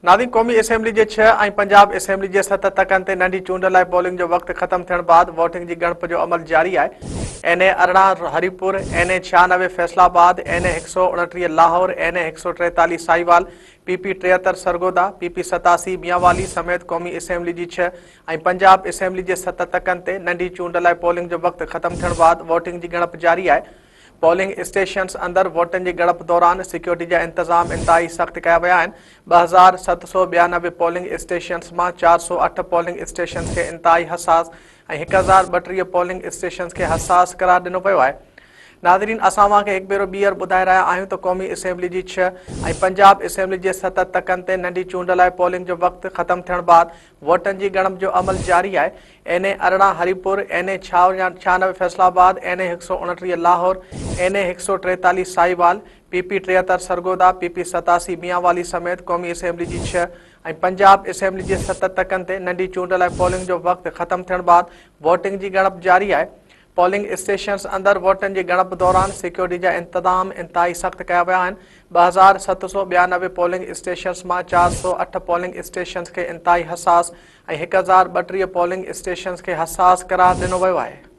नादिन क़ौमी असेंबली के 6 और पंजाब असेंबली के 7 तकन ते नंढी चूंड लाइ पोलिंग जो वक्त खत्म थियण बाद वोटिंग की गणप जो अमल जारी है। NA 18 Haripur, NA 96 Faisalabad, NA 129 Lahore, NA 143 Sahiwal, PP 73 Sargodha, PP 87 Mianwali समेत क़ौमी असेंबली की 6 और पंजाब असेंबली के 7 तकन ते नंढी चूंड लाइ पोलिंग जो वक्त खत्म थियण बाद वोटिंग की गणप जारी है। पोलिंग स्टेशन्स अंदर वोटन की गणप दौरान सिक्योरिटी का इंतजाम इंतहाई सख्त किया विया आहिनि। 2792 पोलिंग स्टेशन्स में 408 पोलिंग स्टेशन्स के इंतहाई हसास और 1032 पोलिंग स्टेशन्स के हसास करार दिनो पियो है। नाज़रीन, असां के एक भेरो ॿीहर ॿुधाए रहा आहियूं तो क़ौमी असेंबली की 6 और पंजाब असेंबली के 7 तकन ते नंढी चूंड लाइ पोलिंग जो वक्त खत्म थियण बाद वोटन की गणप जो अमल जारी है। NA 18 Haripur, NA 96 Faisalabad, NA 129 Lahore, NA 143 Sahiwal, PP 73 Sargodha, PP 87 Mianwali समेत क़ौमी असेंबली की 6 और पंजाब असेंबली के 7 तकन ते नंढी चूंड लाइ पोलिंग जो वक्त खत्म थियण बाद वोटिंग की गणप जारी है। पोलिंग स्टेशन्स अंदर वोटन की गणप दौरान सिक्योरिटी का इंतजाम इंतहाई सख्त किया विया आहिनि। 2792 पोलिंग स्टेशन्स में 408 पोलिंग स्टेशन्स के इंतहाई हसास और 1032 पोलिंग स्टेशन्स के हसास करार दिनो वियो है।